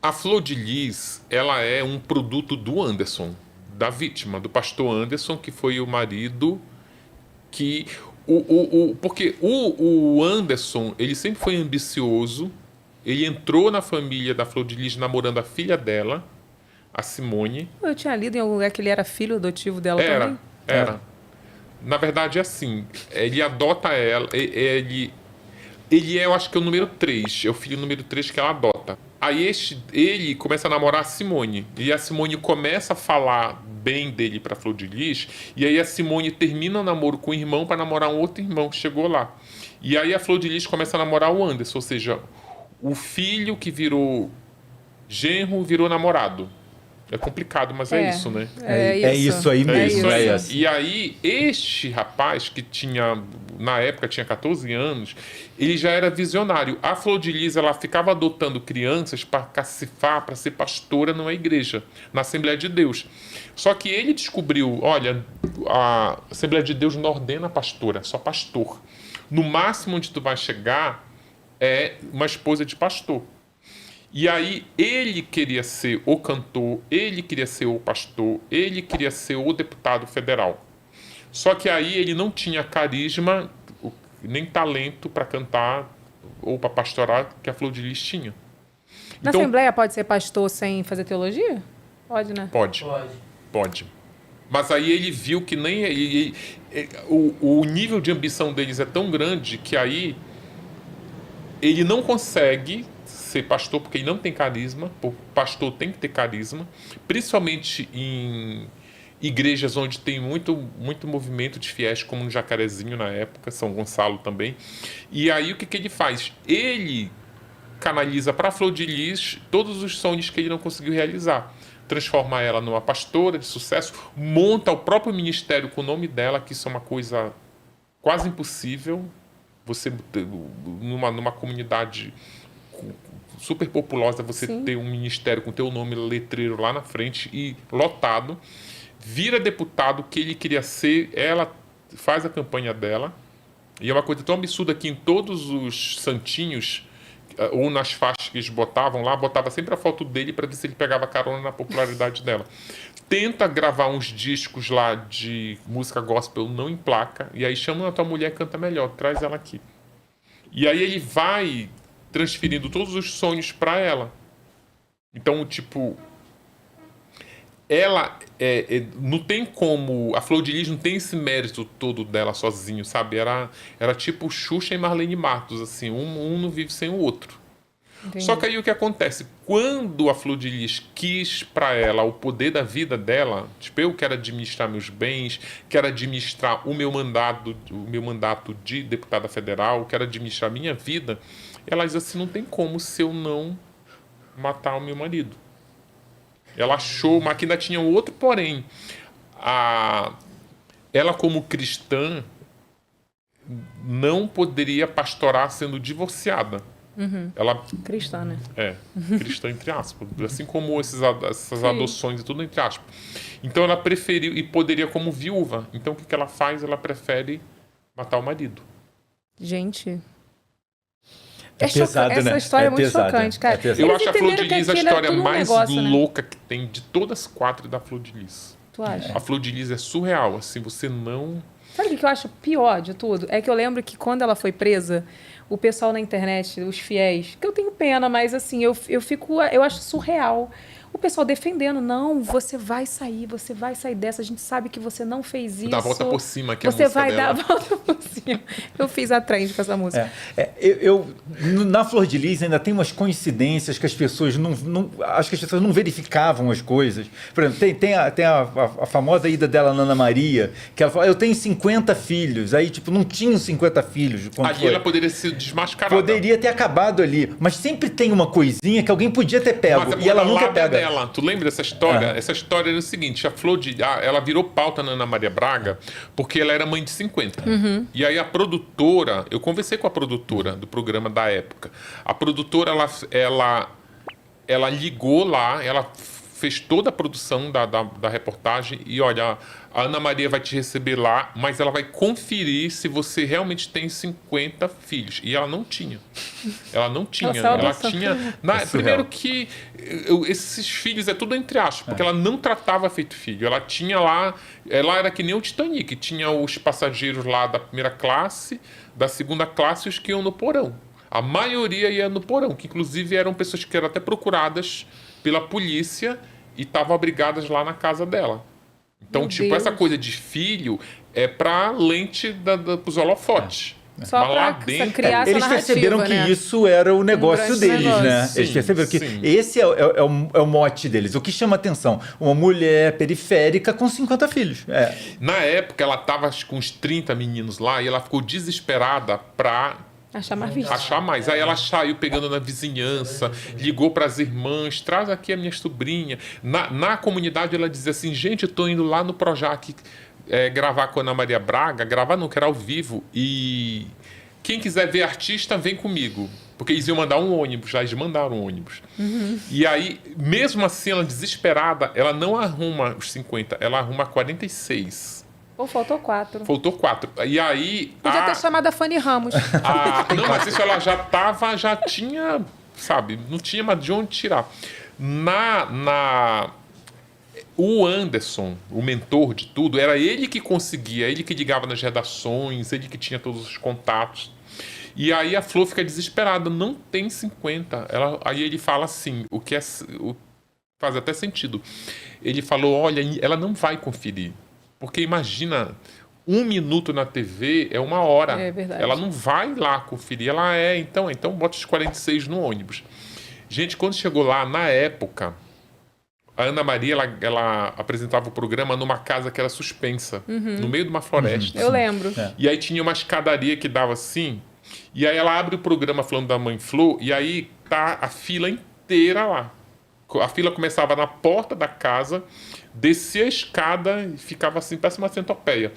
A Flor de Lis, ela é um produto do Anderson, da vítima, do pastor Anderson, que foi o marido que... porque o Anderson, ele sempre foi ambicioso, ele entrou na família da Flor de Lis namorando a filha dela, a Simone. Eu tinha lido em algum lugar que ele era filho adotivo dela também. Era. Na verdade, é assim, ele adota ela, ele é, eu acho que é o número 3, é o filho número 3 que ela adota. Aí ele começa a namorar a Simone, e a Simone começa a falar bem dele pra Flor de Lis, e aí a Simone termina o namoro com o irmão para namorar um outro irmão que chegou lá. E aí a Flor de Lis começa a namorar o Anderson, ou seja, o filho que virou genro virou namorado. É complicado, mas é isso, né? É isso aí mesmo. É isso. E aí, este rapaz, que tinha, na época, tinha 14 anos, ele já era visionário. A Flor de Lis, ela ficava adotando crianças para cacifar, para ser pastora numa igreja, na Assembleia de Deus. Só que ele descobriu, olha, a Assembleia de Deus não ordena pastora, só pastor. No máximo onde tu vai chegar é uma esposa de pastor. E aí ele queria ser o cantor, ele queria ser o pastor, ele queria ser o deputado federal. Só que aí ele não tinha carisma, nem talento para cantar ou para pastorar que a Flor de Lis tinha. Na Assembleia pode ser pastor sem fazer teologia? Pode, né? Pode. Mas aí ele viu que nem... o nível de ambição deles é tão grande que aí ele não consegue ser pastor porque ele não tem carisma. O pastor tem que ter carisma, principalmente em igrejas onde tem muito movimento de fiéis, como no Jacarezinho na época, São Gonçalo também. E aí o que ele faz? Ele canaliza para a Flor de Lis todos os sonhos que ele não conseguiu realizar. Transforma ela numa pastora de sucesso, monta o próprio ministério com o nome dela, que isso é uma coisa quase impossível. Você, numa comunidade super populosa, você ter um ministério com teu nome letreiro lá na frente e lotado, vira deputado que ele queria ser, ela faz a campanha dela, e é uma coisa tão absurda que em todos os santinhos, ou nas faixas que eles botavam lá, botava sempre a foto dele para ver se ele pegava carona na popularidade dela. Tenta gravar uns discos lá de música gospel, não emplaca, e aí chama a tua mulher, canta melhor, traz ela aqui. E aí ele vai transferindo todos os sonhos para ela. Então, tipo, ela não tem como... A Flor de Lis não tem esse mérito todo dela sozinho, sabe? Era tipo Xuxa e Marlene Matos, assim, um não vive sem o outro. Entendi. Só que aí o que acontece? Quando a Flor de Lis quis para ela o poder da vida dela, tipo, eu quero administrar meus bens, quero administrar o meu mandato de deputada federal, quero administrar minha vida, ela diz assim, não tem como se eu não matar o meu marido. Ela achou, mas que ainda tinha um outro porém. Ela, como cristã, não poderia pastorar sendo divorciada. Ela, cristã, né? Cristã entre aspas. Assim como essas adoções e tudo entre aspas. Então ela preferiu, e poderia como viúva. Então o que ela faz? Ela prefere matar o marido. Gente... pesado, essa história é muito chocante, cara. Eu acho a Flor de Lis a história mais louca, né? que tem de todas as 4 da Flor de Lis. Tu acha? A Flor de Lis é surreal, assim, você não... Sabe o que eu acho pior de tudo? É que eu lembro que quando ela foi presa, o pessoal na internet, os fiéis, que eu tenho pena, mas assim, eu acho surreal. O pessoal defendendo, não, você vai sair dessa, a gente sabe que você não fez isso. Dá a volta por cima, que é a música música vai dela. dar a volta por cima. Eu fiz a trend com essa música. Na Flor de Lis ainda tem umas coincidências que as pessoas acho que as pessoas não verificavam as coisas. Por exemplo, tem a famosa ida dela na Ana Maria, que ela fala, eu tenho 50 filhos. Aí, tipo, não tinham 50 filhos. Ali ela poderia ser desmascarada. Poderia ter acabado ali. Mas sempre tem uma coisinha que alguém podia ter pego. E ela nunca pega. Tu lembra dessa história? Essa história era o seguinte, a Flor de... ela virou pauta na Ana Maria Braga porque ela era mãe de 50. E aí a produtora... Eu conversei com a produtora do programa da época. A produtora, ela ligou lá, ela fez toda a produção da reportagem e, olha, a Ana Maria vai te receber lá, mas ela vai conferir se você realmente tem 50 filhos. E ela não tinha. Ela não tinha. Ela tinha... primeiro que esses filhos é tudo entre aspas, porque ela não tratava feito filho. Ela tinha lá... Ela era que nem o Titanic. Tinha os passageiros lá da primeira classe, da segunda classe e os que iam no porão. A maioria ia no porão, que inclusive eram pessoas que eram até procuradas pela polícia e estavam abrigadas lá na casa dela. Então, Meu tipo, Deus. essa coisa de filho é pra lente pros holofotes. Só Mas lá pra dentro... criar essa Eles narrativa, perceberam que né? isso era o negócio grande deles, negócio. né? Sim, Eles perceberam que sim. esse é o mote deles. O que chama atenção? Uma mulher periférica com 50 filhos. Na época, ela tava com uns 30 meninos lá e ela ficou desesperada pra Achar mais visto. achar mais. Aí ela saiu pegando na vizinhança, ligou para as irmãs, traz aqui a minha sobrinha. Na comunidade ela dizia assim, gente, eu tô indo lá no Projac gravar com a Ana Maria Braga, gravar não, que era ao vivo, e quem quiser ver artista, vem comigo. Porque eles iam mandar um ônibus, já eles mandaram um ônibus. E aí, mesmo assim, ela desesperada, ela não arruma os 50, ela arruma 46. Ou faltou 4. Faltou 4. E aí... Podia ter chamado a Fanny Ramos. Não, mas isso ela já tinha, sabe, não tinha mais de onde tirar. O Anderson, o mentor de tudo, era ele que conseguia, ele que ligava nas redações, ele que tinha todos os contatos. E aí a Flor fica desesperada, não tem 50. Aí ele fala assim, faz até sentido. Ele falou, olha, ela não vai conferir. Porque imagina, 1 minuto na TV é 1 hora. É verdade. Ela não vai lá conferir, então bota os 46 no ônibus. Gente, quando chegou lá, na época, a Ana Maria, ela apresentava o programa numa casa que era suspensa, no meio de uma floresta. Eu lembro. E aí tinha uma escadaria que dava assim, e aí ela abre o programa falando da Mãe Flor, e aí tá a fila inteira lá. A fila começava na porta da casa, descia a escada e ficava assim, parece uma centopeia.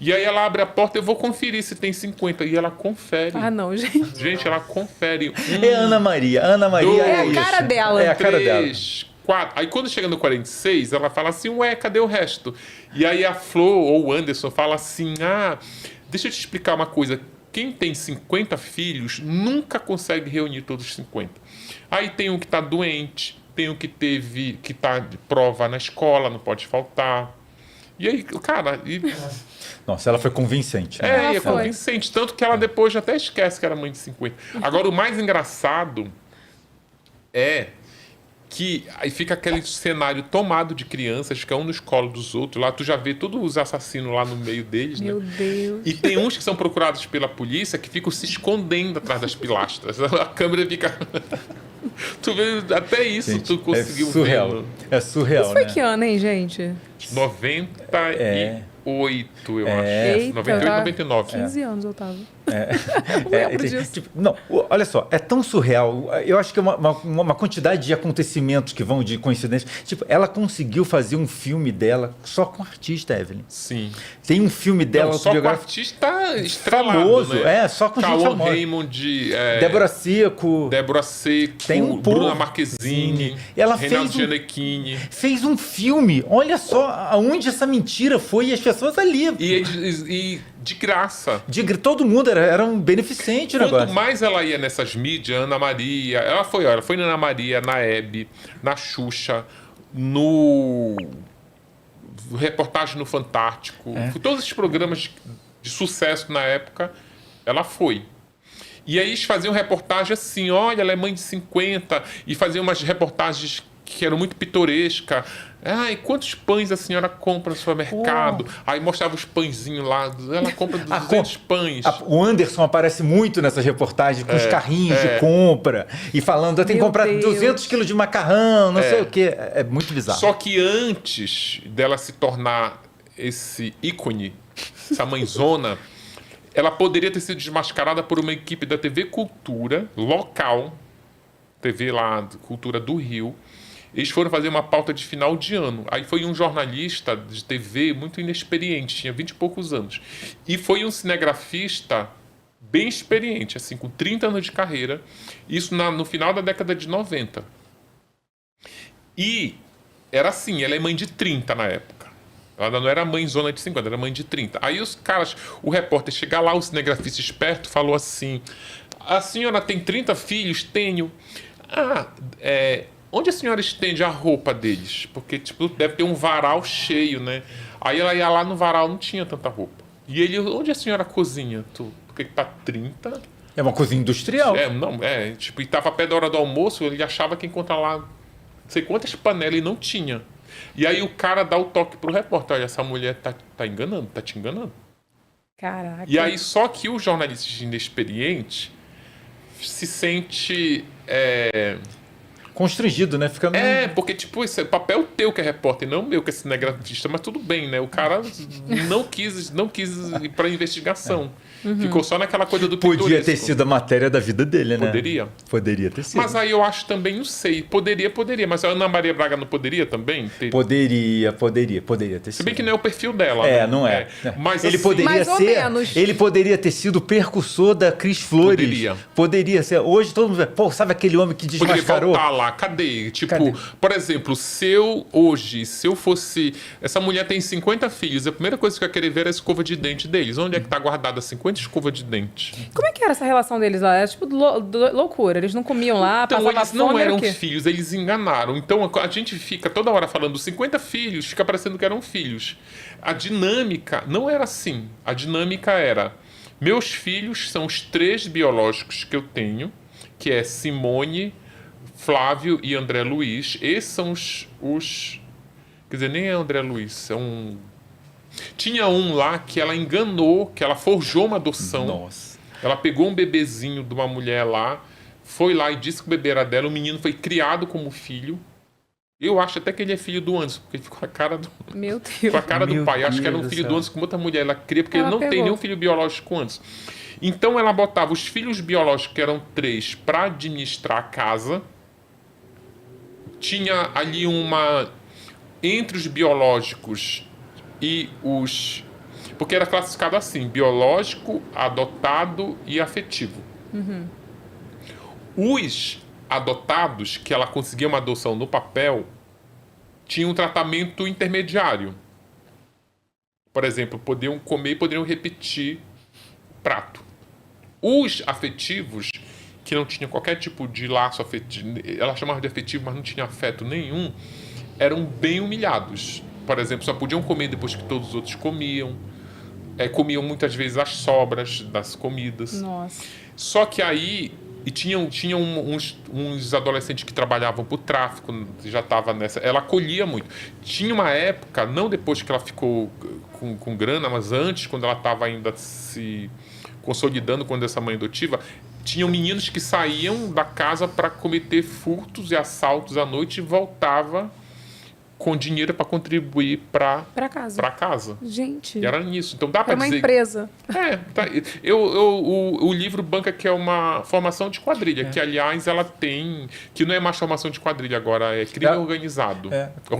E aí ela abre a porta, eu vou conferir se tem 50. E ela confere. Ah, não, gente. Gente, ela confere. É Ana Maria. Ana Maria É a isso. cara dela. É a cara dela. 3, 4. Aí quando chega no 46, ela fala assim, ué, cadê o resto? E aí a Flor ou o Anderson fala assim, deixa eu te explicar uma coisa. Quem tem 50 filhos nunca consegue reunir todos os 50. Aí tem um que está doente, tem um que tá de prova na escola, não pode faltar. E aí, cara... Nossa, ela foi convincente. Né? Ela É foi. convincente. Tanto que ela depois até esquece que era mãe de 50. Agora, o mais engraçado é que aí fica aquele cenário tomado de crianças, fica um no colo dos outros. Lá tu já vê todos os assassinos lá no meio deles, Meu né? Deus. E tem uns que são procurados pela polícia que ficam se escondendo atrás das pilastras. A câmera fica... Tu vê, até isso Gente, tu conseguiu é surreal. ver. É surreal, Isso foi né? que ano, hein, gente? 98, eu acho. Eita, 98, tá 99. 15 anos eu tava. Não lembro disso. Tipo, não, olha só, é tão surreal. Eu acho que é uma quantidade de acontecimentos que vão de coincidência. Tipo, ela conseguiu fazer um filme dela só com artista, Evelyn. Sim. Tem um filme dela Não, só com autobiográfico artista estrelado, famoso, né? só com gente Cauã famosa. Raymond, Débora Seco. Débora Seco, Tem um Bruna povo. Marquezine, Ela Reinaldo fez Gianecchini. Fez um filme. Olha só aonde essa mentira foi e as pessoas ali. E de graça. Todo mundo era um beneficente o Quanto negócio. mais ela ia nessas mídias, Ana Maria, ela foi na Ana Maria, na Hebe, na Xuxa, no reportagem no Fantástico, todos esses programas de sucesso na época, ela foi. E aí eles faziam reportagem assim, olha, ela é mãe de 50, e faziam umas reportagens que eram muito pitorescas. E quantos pães a senhora compra no supermercado? Aí mostrava os pãezinhos lá, ela compra 200 pães. O Anderson aparece muito nessas reportagens com os carrinhos de compra e falando, tem que Meu comprar Deus. 200 quilos de macarrão, não sei o quê. É muito bizarro. Só que antes dela se tornar esse ícone, essa mãezona, ela poderia ter sido desmascarada por uma equipe da TV Cultura, local, TV lá, Cultura do Rio. Eles foram fazer uma pauta de final de ano. Aí foi um jornalista de TV muito inexperiente, tinha 20 e poucos anos. E foi um cinegrafista bem experiente, assim, com 30 anos de carreira. Isso no final da década de 90. E era assim, ela é mãe de 30 na época. Ela não era mãe zona de 50, era mãe de 30. Aí os caras, o repórter chega lá, o cinegrafista esperto, falou assim: a senhora tem 30 filhos? Tenho. Onde a senhora estende a roupa deles? Porque, tipo, deve ter um varal cheio, né? Aí ela ia lá no varal, não tinha tanta roupa. E ele, onde a senhora cozinha? Porque tá 30? É uma cozinha industrial. Tipo, e tava a pé da hora do almoço, ele achava que encontrar lá não sei quantas panelas e não tinha. E aí o cara dá o toque pro repórter: olha, essa mulher tá enganando, tá te enganando. Caraca. E aí só que o jornalista inexperiente se sente... Constrangido, né? Fica porque tipo, esse é papel teu que é repórter, não meu que é cinegrafista, mas tudo bem, né? O cara não quis ir pra investigação. Ficou só naquela coisa do pitoresco. Podia ter sido a matéria da vida dele, né? Poderia ter sido. Mas aí eu acho também, não sei, poderia. Mas a Ana Maria Braga não poderia também? Poderia ter sido. Se bem que não é o perfil dela. Não é. Mas ele assim, poderia mais ou menos. Ele poderia ter sido o percussor da Cris Flores. Poderia ser. Hoje todo mundo vai, pô, sabe aquele homem que desmascarou? Poderia voltar lá, cadê? Tipo, por exemplo, se eu fosse... Essa mulher tem 50 filhos, a primeira coisa que eu ia querer ver é a escova de dente deles. Onde é que tá guardada 50 escova de dente? Como é que era essa relação deles lá? Era tipo loucura. Eles não comiam lá, então, passavam eles não fome, eram era o quê? filhos, eles enganaram. Então a gente fica toda hora falando 50 filhos, fica parecendo que eram filhos. A dinâmica não era assim. A dinâmica era: meus filhos são os 3 biológicos que eu tenho, que é Simone, Flávio e André Luiz. Esses são os... Quer dizer, nem é André Luiz, é um... Tinha um lá que ela enganou, que ela forjou uma adoção. Nossa. Ela pegou um bebezinho de uma mulher lá, foi lá e disse que o bebê era dela. O menino foi criado como filho. Eu acho até que ele é filho do Anderson, porque ele ficou com a cara do... Meu Deus. Com a cara do pai. Acho que era um Deus filho do do Anderson com outra mulher. Ela cria, porque Ela ele não tem pegou. nenhum filho biológico antes. Então ela botava os filhos biológicos, que eram 3, para administrar a casa. Tinha ali uma... Entre os biológicos e os... Porque era classificado assim: biológico, adotado e afetivo. Os adotados, que ela conseguia uma adoção no papel, tinham um tratamento intermediário. Por exemplo, podiam comer e poderiam repetir o prato. Os afetivos, que não tinham qualquer tipo de laço afetivo, ela chamava de afetivo, mas não tinha afeto nenhum, eram bem humilhados. Por exemplo, só podiam comer depois que todos os outros comiam. Comiam muitas vezes as sobras das comidas. Nossa. Só que aí... E tinham uns adolescentes que trabalhavam pro tráfico, já estava nessa... Ela acolhia muito. Tinha uma época, não depois que ela ficou com grana, mas antes, quando ela estava ainda se consolidando quando essa mãe adotiva, tinham meninos que saíam da casa para cometer furtos e assaltos à noite e voltava com dinheiro para contribuir para casa. Gente. E era nisso. Então dá para dizer... É uma empresa. O livro banca que é uma formação de quadrilha, que aliás ela tem... Que não é mais formação de quadrilha agora, é crime organizado.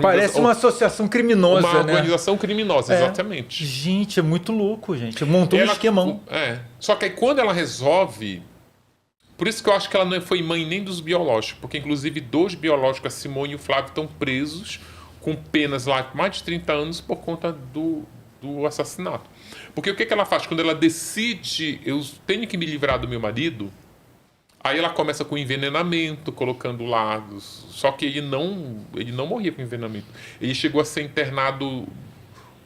Parece uma associação criminosa, uma né? organização criminosa, exatamente. Gente, é muito louco, gente. Montou um esquemão. Só que aí quando ela resolve... Por isso que eu acho que ela não foi mãe nem dos biológicos, porque inclusive 2 biológicos, a Simone e o Flávio, estão presos com penas lá de mais de 30 anos por conta do assassinato. Porque o que ela faz? Quando ela decide, eu tenho que me livrar do meu marido, aí ela começa com envenenamento, colocando lá... Só que ele não morria com envenenamento. Ele chegou a ser internado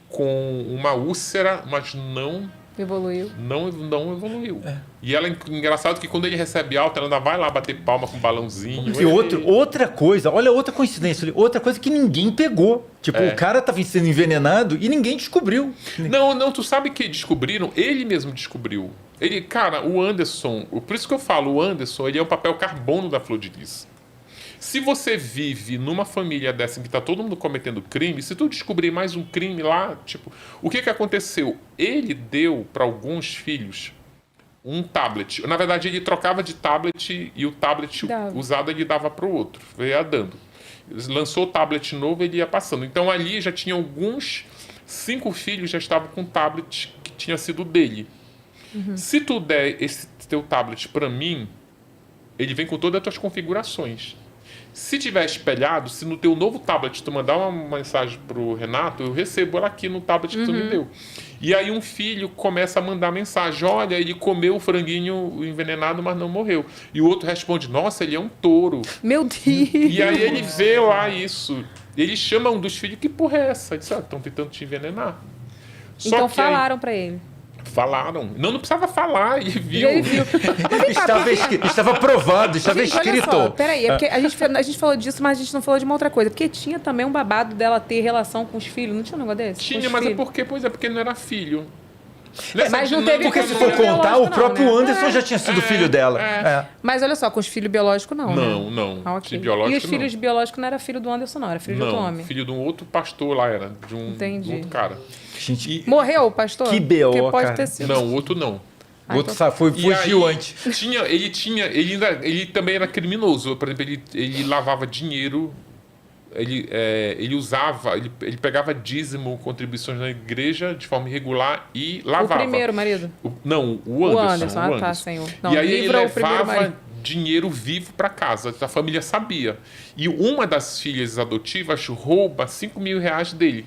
com uma úlcera, mas não... Evoluiu. Não evoluiu. E ela, engraçado que quando ele recebe alta, ela ainda vai lá bater palma com um balãozinho. E outra coisa, olha outra coincidência, outra coisa que ninguém pegou. Tipo, o cara estava sendo envenenado e ninguém descobriu. Não, tu sabe que descobriram? Ele mesmo descobriu. Cara, o Anderson, por isso que eu falo, o Anderson, ele é o papel carbono da Flor de Lis. Se você vive numa família dessa em que tá todo mundo cometendo crime, se tu descobrir mais um crime lá, tipo... O que aconteceu? Ele deu para alguns filhos um tablet. Na verdade, ele trocava de tablet e o tablet usado ele dava para o outro. Ia dando. Lançou o tablet novo, ele ia passando. Então, ali já tinha 5 filhos já estavam com tablet que tinha sido dele. Se tu der esse teu tablet para mim, ele vem com todas as tuas configurações. Se tiver espelhado, se no teu novo tablet tu mandar uma mensagem pro Renato, eu recebo ela aqui no tablet que tu me deu. E aí um filho começa a mandar mensagem, olha, ele comeu o franguinho envenenado, mas não morreu. E o outro responde, nossa, ele é um touro. Meu Deus! E aí ele vê lá isso. Ele chama um dos filhos, que porra é essa? Ele disse, estão tentando te envenenar. Só Então que aí- falaram pra ele. Falaram. Não precisava falar, ele viu. E ele viu. Estava aprovado, estava Gente, olha escrito. só, peraí, é porque a gente falou disso, mas a gente não falou de uma outra coisa. Porque tinha também um babado dela ter relação com os filhos. Não tinha um negócio desse? Com Tinha, os mas é filhos? porque, pois é, porque não era filho. mas não teve Porque com se o for filho contar, biológico, o próprio não, né? Anderson já tinha sido filho dela. É. Mas olha só, com os filhos biológicos não, Não, né? não. Ah, ok. De biológico, E os não. filhos biológicos não era filho do Anderson, não. Era filho de outro Não, homem. filho de um outro pastor lá era, de um Entendi. outro cara. Gente, E, Morreu o pastor? Que BO, Porque pode cara. ter sido. não, o outro não. o outro então- fugiu aí, antes. ele também era criminoso. Por exemplo, ele lavava dinheiro, ele usava, ele pegava dízimo, contribuições na igreja de forma irregular e lavava. O primeiro marido? Não, o O Anderson. Anderson. Ah, tá, senhor. Não, E aí ele livra o primeiro levava marido. dinheiro vivo para casa, a família sabia. E uma das filhas adotivas rouba 5 mil reais dele.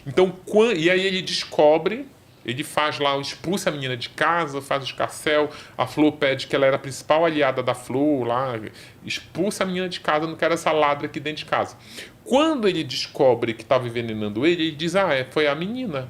Então, e aí ele descobre, ele faz lá, expulsa a menina de casa, faz o escarcéu, a Flor pede que ela era a principal aliada da Flor lá, expulsa a menina de casa, não quero essa ladra aqui dentro de casa. Quando ele descobre que estava envenenando ele diz, foi a menina,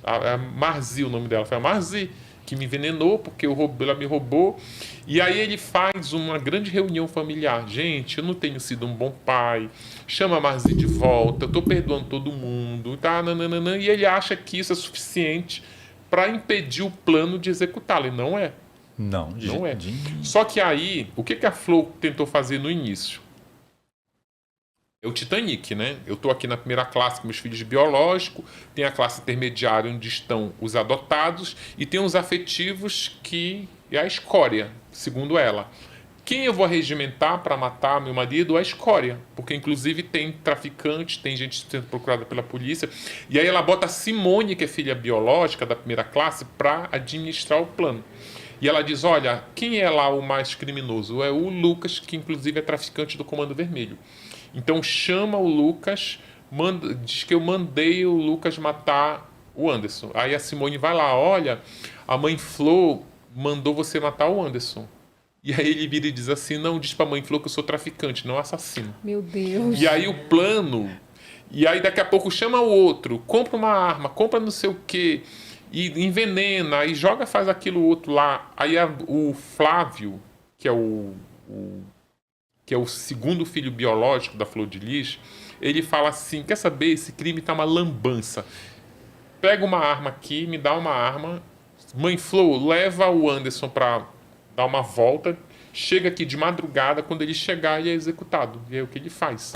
a Marzi, o nome dela, foi a Marzi, que me envenenou porque ela me roubou. E aí ele faz uma grande reunião familiar. Gente, eu não tenho sido um bom pai. Chama a Marzi de volta. Eu tô perdoando todo mundo. Tá, nananana, e ele acha que isso é suficiente para impedir o plano de executá-lo. E não é. Não, Não é. Só que aí, o que a Flor tentou fazer no início? É o Titanic, né? Eu estou aqui na primeira classe com meus filhos biológicos, tem a classe intermediária onde estão os adotados e tem os afetivos que é a escória, segundo ela. Quem eu vou regimentar para matar meu marido é a escória, porque inclusive tem traficantes, tem gente sendo procurada pela polícia. E aí ela bota a Simone, que é filha biológica da primeira classe, para administrar o plano. E ela diz, olha, quem é lá o mais criminoso? É o Lucas, que inclusive é traficante do Comando Vermelho. Então chama o Lucas, diz que eu mandei o Lucas matar o Anderson. Aí a Simone vai lá, olha, a mãe Flor mandou você matar o Anderson. E aí ele vira e diz assim, não, diz pra mãe Flor que eu sou traficante, não assassino. Meu Deus. E aí o plano, e aí daqui a pouco chama o outro, compra uma arma, compra não sei o quê, e envenena, e joga, faz aquilo outro lá. Aí o Flávio, que é o segundo filho biológico da Flor de Lis, ele fala assim, quer saber, esse crime tá uma lambança. Pega uma arma aqui, me dá uma arma. Mãe Flor, leva o Anderson para dar uma volta. Chega aqui de madrugada, quando ele chegar, ele é executado. E é o que ele faz.